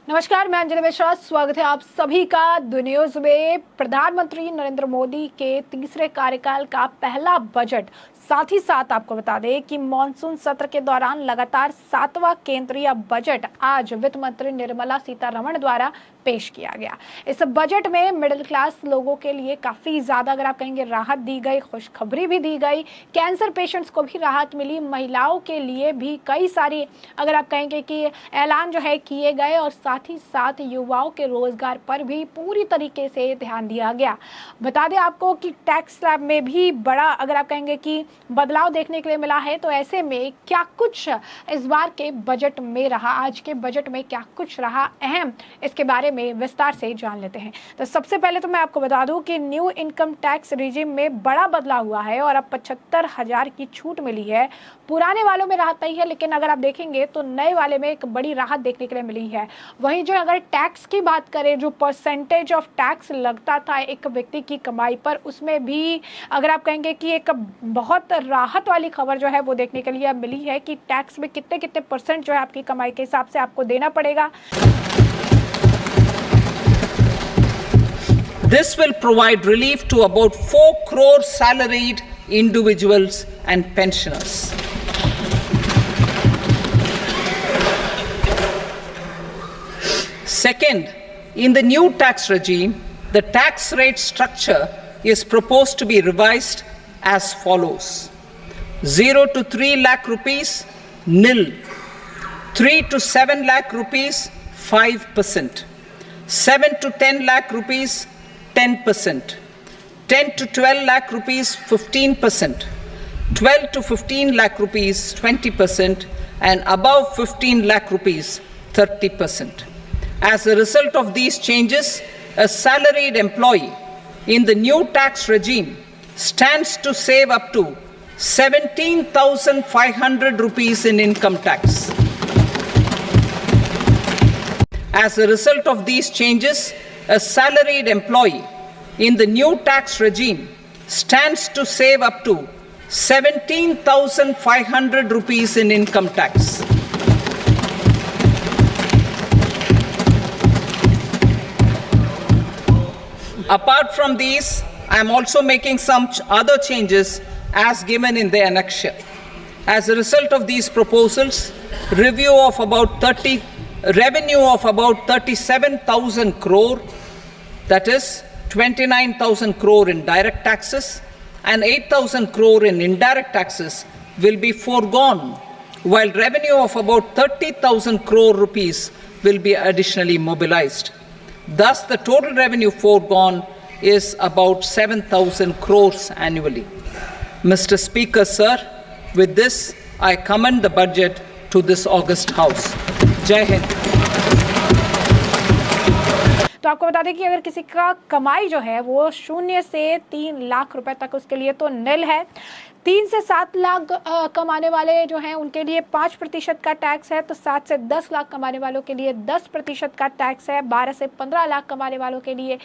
नमस्कार, मैं अंजलि मिश्रा। स्वागत है आप सभी का द न्यूज में। प्रधानमंत्री नरेंद्र मोदी के तीसरे कार्यकाल का पहला बजट, साथ ही साथ आपको बता दें कि मॉनसून सत्र के दौरान लगातार 7वां केंद्रीय बजट आज वित्त मंत्री निर्मला सीतारमण द्वारा पेश किया गया। इस बजट में मिडिल क्लास लोगों के लिए काफी ज्यादा, अगर आप कहेंगे, राहत दी गई, खुशखबरी भी दी गई। कैंसर पेशेंट्स को भी राहत मिली, महिलाओं के लिए भी कई सारी, अगर आप कहेंगे कि ऐलान जो है किए गए, और साथ ही साथ युवाओं के रोजगार पर भी पूरी तरीके से ध्यान दिया गया। बता दें आपको कि टैक्स स्लैब में भी बड़ा, अगर आप कहेंगे कि बदलाव देखने के लिए मिला है। तो ऐसे में क्या कुछ इस बार के बजट में रहा, आज के बजट में क्या कुछ रहा अहम, इसके बारे में विस्तार से जान लेते हैं। तो सबसे पहले तो मैं आपको बता दूं कि न्यू इनकम टैक्स रिजिम में बड़ा बदलाव हुआ है और अब 75,000 की छूट मिली है। पुराने वालों में राहत नहीं है, लेकिन अगर आप देखेंगे तो नए वाले में एक बड़ी राहत देखने के लिए मिली है। वहीं जो अगर टैक्स की बात करें, जो परसेंटेज ऑफ टैक्स लगता था एक व्यक्ति की कमाई पर, उसमें भी अगर आप कहेंगे कि एक बहुत राहत वाली खबर जो है वो देखने के लिए मिली है कि टैक्स में कितने कितने परसेंट जो है आपकी कमाई के हिसाब से आपको देना पड़ेगा। This will provide relief to about 4 crore salaried individuals and pensioners. Second, in the new tax regime, the tax rate structure is proposed to be revised as follows: 0 to 3 lakh rupees, nil; 3 to 7 lakh rupees, 5%; 7 to 10 lakh rupees, 10%; 10 to 12 lakh rupees, 15%; 12 to 15 lakh rupees, 20%; and above 15 lakh rupees, 30%. As a result of these changes, a salaried employee in the new tax regime stands to save up to 17,500 rupees in income tax. As a result of these changes, a salaried employee in the new tax regime stands to save up to 17,500 rupees in income tax. Apart from these, I am also making some other changes as given in the annexure. As a result of these proposals, revenue of about 37,000 crore, that is 29,000 crore in direct taxes and 8,000 crore in indirect taxes, will be foregone, while revenue of about 30,000 crore rupees will be additionally mobilized. Thus, the total revenue foregone is about 7,000 crores annually. Mr. Speaker, sir, with this, I commend the budget to this august House. Jai Hind. तो आपको बता दें कि अगर किसी का कमाई जो है वो 0 से 3 लाख रुपए तक, उसके लिए तो निल है। 3 से 7 लाख कमाने वाले जो हैं उनके लिए 5% का टैक्स है। तो 7 से 10 लाख कमाने वालों के लिए 10% का टैक्स है। 12 से 15 लाख कमाने वालों के लिए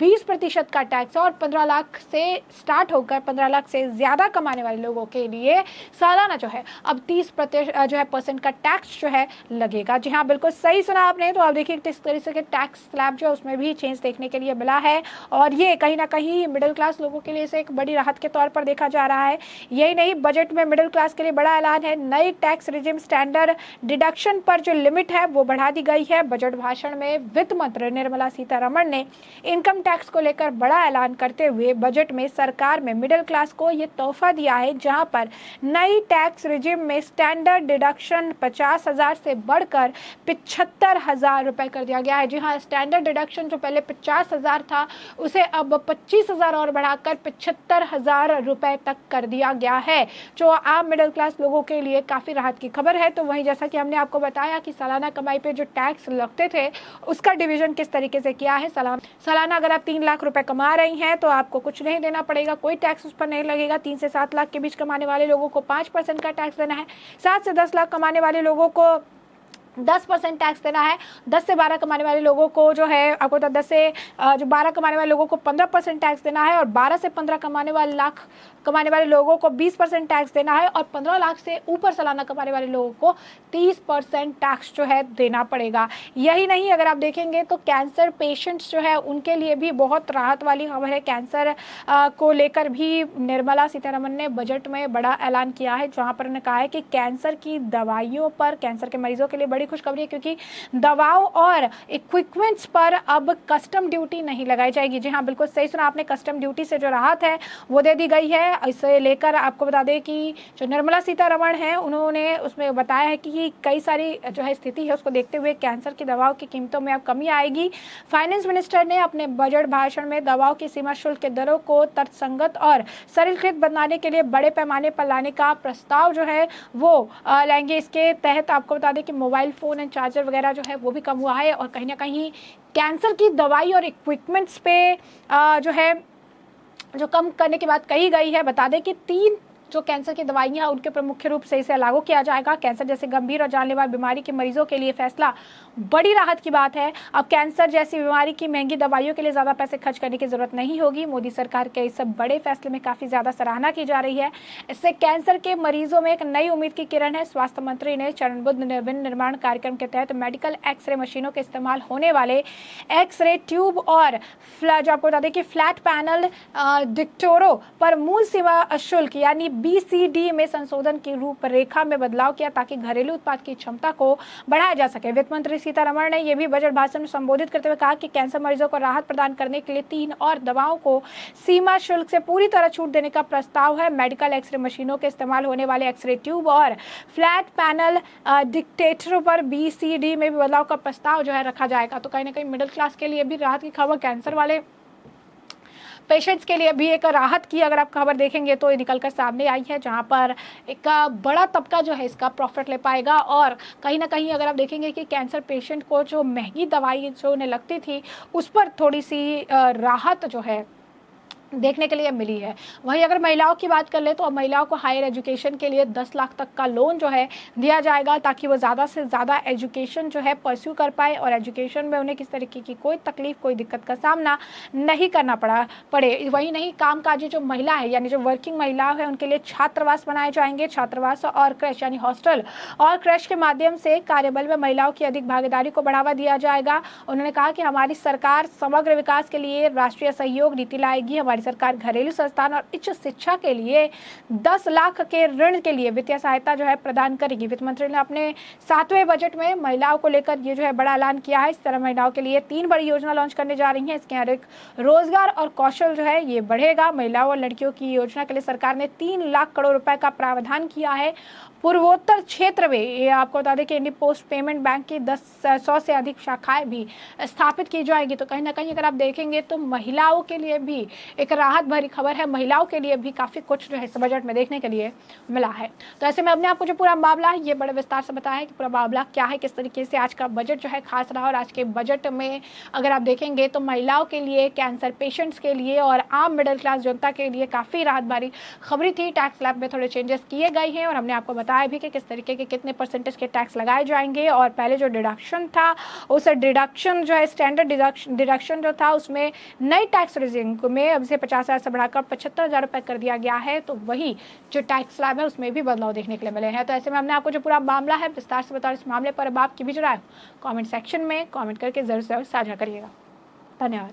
20% का टैक्स है। और 15 लाख से स्टार्ट होकर 15 लाख से ज़्यादा कमाने वाले लोगों के लिए सालाना जो है अब 30% का टैक्स जो है लगेगा। जी हाँ, बिल्कुल सही सुना आपने। तो आप देखिए किस तरीके के टैक्स स्लैब जो है उसमें भी चेंज देखने के लिए मिला है, और ये कहीं ना कहीं मिडिल क्लास लोगों के लिए इसे एक बड़ी राहत के तौर पर देखा जा रहा है। यही नहीं, बजट में मिडिल क्लास के लिए बड़ा ऐलान है। नई टैक्स रिजिम स्टैंडर्ड डिडक्शन पर जो लिमिट है वो बढ़ा दी गई है। बजट भाषण में वित्त मंत्री निर्मला सीतारमण ने इनकम टैक्स को लेकर बड़ा ऐलान करते हुए बजट में सरकार में मिडिल क्लास को ये तोहफा दिया है, जहां पर नई टैक्स रिजिम में स्टैंडर्ड डिडक्शन 50,000 से बढ़कर 75,000 रुपए कर दिया गया है। जी हाँ, स्टैंडर्ड डिडक्शन जो पहले 50,000 था उसे अब 25,000 और बढ़ाकर 75,000 रुपए तक कर दिया गया है, जो आम मिडिल क्लास लोगों के लिए काफी राहत की खबर है। तो वहीं जैसा कि हमने आपको बताया कि सालाना कमाई पे जो टैक्स लगते थे उसका डिवीजन किस तरीके से किया है। सालाना अगर आप 3 लाख रुपए कमा रही हैं तो आपको कुछ नहीं देना पड़ेगा, कोई टैक्स उस पर नहीं लगेगा। 3 से 7 लाख के बीच कमाने वाले लोगों को 5% का टैक्स देना है। 7 से 10 लाख कमाने वाले लोगों को 10% टैक्स देना है। 10 से 12 कमाने वाले लोगों को जो है आपको 10 से जो 12 कमाने वाले लोगों को 15% टैक्स देना है और 12 से 15 लाख कमाने वाले लोगों को 20% टैक्स देना है और 15 लाख से ऊपर सालाना कमाने वाले लोगों को 30% टैक्स जो है देना पड़ेगा। यही नहीं, अगर आप देखेंगे तो कैंसर पेशेंट्स जो है उनके लिए भी बहुत राहत वाली खबर है। कैंसर को लेकर भी निर्मला सीतारमण ने बजट में बड़ा ऐलान किया है, जहां पर उन्होंने कहा है कि कैंसर की दवाइयों पर, कैंसर के मरीजों के लिए बड़ी खुशखबरी है, क्योंकि दवाओं और इक्विपमेंट्स पर अब कस्टम ड्यूटी नहीं लगाई जाएगी। जी हाँ, बिल्कुल सही सुना आपने, कस्टम ड्यूटी से जो राहत है वो दे दी गई है। इसे लेकर आपको बता दें कि जो निर्मला सीतारमण है उन्होंने उसमें बताया है कि कई सारी जो है स्थिति है उसको देखते हुए कैंसर की दवाओं की कीमतों में अब कमी आएगी। फाइनेंस मिनिस्टर ने अपने बजट भाषण में दवाओं की सीमा शुल्क के दरों को तर्कसंगत और सरलीकृत बनाने के लिए बड़े पैमाने पर लाने का प्रस्ताव जो है वो लाएंगे। इसके तहत आपको बता दें कि मोबाइल फोन एंड चार्जर वगैरह जो है वो भी कम हुआ है और कहीं ना कहीं कैंसर की दवाई और इक्विपमेंट्स पे जो है जो कम करने की बात कही गई है। बता दें कि 3 जो कैंसर की दवाइयां उनके ऊपर मुख्य रूप से इसे लागू किया जाएगा। कैंसर जैसे गंभीर और जानलेवा बीमारी के मरीजों के लिए फैसला बड़ी राहत की बात है। अब कैंसर जैसी बीमारी की महंगी दवाइयों के लिए ज्यादा पैसे खर्च करने की जरूरत नहीं होगी। मोदी सरकार के इस बड़े फैसले में काफी ज्यादा सराहना की जा रही है। इससे कैंसर के मरीजों में एक नई उम्मीद की किरण है। स्वास्थ्य मंत्री ने चरणबद्ध निर्माण कार्यक्रम के तहत मेडिकल एक्सरे मशीनों के इस्तेमाल होने वाले एक्सरे ट्यूब और जो आपको बता दें कि फ्लैट पैनल डिक्टोरों पर मूल सीमा शुल्क यानी BCD में संशोधन की रूपरेखा में बदलाव किया ताकि घरेलू उत्पाद की क्षमता को बढ़ाया जा सके। वित्त मंत्री सीतारमण ने यह भी बजट भाषण में संबोधित करते हुए कहा कि कैंसर मरीजों को राहत प्रदान करने के लिए 3 और दवाओं को सीमा शुल्क से पूरी तरह छूट देने का प्रस्ताव है। मेडिकल एक्सरे मशीनों के इस्तेमाल होने वाले एक्सरे ट्यूब और फ्लैट पैनल डिक्टेटरों पर BCD में भी बदलाव का प्रस्ताव जो है रखा जाएगा। तो कहीं ना कहीं मिडिल क्लास के लिए भी राहत की खबर, कैंसर वाले पेशेंट्स के लिए भी एक राहत की अगर आप खबर देखेंगे तो ये निकलकर सामने आई है, जहां पर एक बड़ा तबका जो है इसका प्रॉफिट ले पाएगा। और कहीं ना कहीं अगर आप देखेंगे कि कैंसर पेशेंट को जो महंगी दवाई जो उन्हें लगती थी उस पर थोड़ी सी राहत जो है देखने के लिए मिली है। वहीं अगर महिलाओं की बात कर ले तो अब महिलाओं को हायर एजुकेशन के लिए 10 लाख तक का लोन जो है दिया जाएगा ताकि वो ज़्यादा से ज़्यादा एजुकेशन जो है परस्यू कर पाए और एजुकेशन में उन्हें किस तरीके की कोई तकलीफ, कोई दिक्कत का सामना नहीं करना पड़े। वहीं नहीं, कामकाजी जो महिला है यानी जो वर्किंग महिला है उनके लिए छात्रावास बनाए जाएंगे। छात्रावास और क्रैश यानी हॉस्टल और क्रैश के माध्यम से कार्यबल में महिलाओं की अधिक भागीदारी को बढ़ावा दिया जाएगा। उन्होंने कहा कि हमारी सरकार समग्र विकास के लिए राष्ट्रीय सहयोग नीति लाएगी। हमारी सरकार घरेलू संस्थान और उच्च शिक्षा के लिए 10 लाख के ऋण के लिए वित्तीय सहायता जो है प्रदान करेगी। वित्त मंत्री ने अपने 7वें बजट में महिलाओं को लेकर ये जो है बड़ा ऐलान किया है। इस तरह महिलाओं के लिए 3 बड़ी योजना लॉन्च करने जा रही है। इसके अधिक रोजगार और कौशल जो है ये बढ़ेगा। महिलाओं और लड़कियों की योजना के लिए सरकार ने 3 लाख करोड़ रुपए का प्रावधान किया है। पूर्वोत्तर क्षेत्र में ये आपको बता दें कि इंडिया पोस्ट पेमेंट बैंक की 100 से अधिक शाखाएं भी स्थापित की जाएगी। तो कहीं ना कहीं अगर आप देखेंगे तो महिलाओं के लिए भी एक राहत भरी खबर है। महिलाओं के लिए भी काफ़ी कुछ जो है इस बजट में देखने के लिए मिला है। तो ऐसे में अपने आपको जो पूरा मामला है ये बड़े विस्तार से बताया है कि पूरा मामला क्या है, किस तरीके से आज का बजट जो है खास रहा। और आज के बजट में अगर आप देखेंगे तो महिलाओं के लिए, कैंसर पेशेंट्स के लिए और आम मिडिल क्लास जनता के लिए काफ़ी राहत भरी खबरी थी। टैक्स स्लैब में थोड़े चेंजेस किए गए हैं और हमने आपको बताया भी कि किस तरीके के कितने परसेंटेज के टैक्स लगाए जाएंगे। और पहले जो डिडक्शन था उस डिडक्शन जो है स्टैंडर्ड डिडक्शन जो था उसमें नई टैक्स रेजिम में अब से 50,000 से बढ़ाकर 75,000 रुपए कर दिया गया है। तो वही जो टैक्स स्लैब है उसमें भी बदलाव देखने के लिए मिले हैं। तो ऐसे में हमने आपको जो पूरा मामला है विस्तार से बताया। इस मामले पर अब आपकी भी जो राय कॉमेंट सेक्शन में कॉमेंट करके जरूर से साझा करिएगा। धन्यवाद।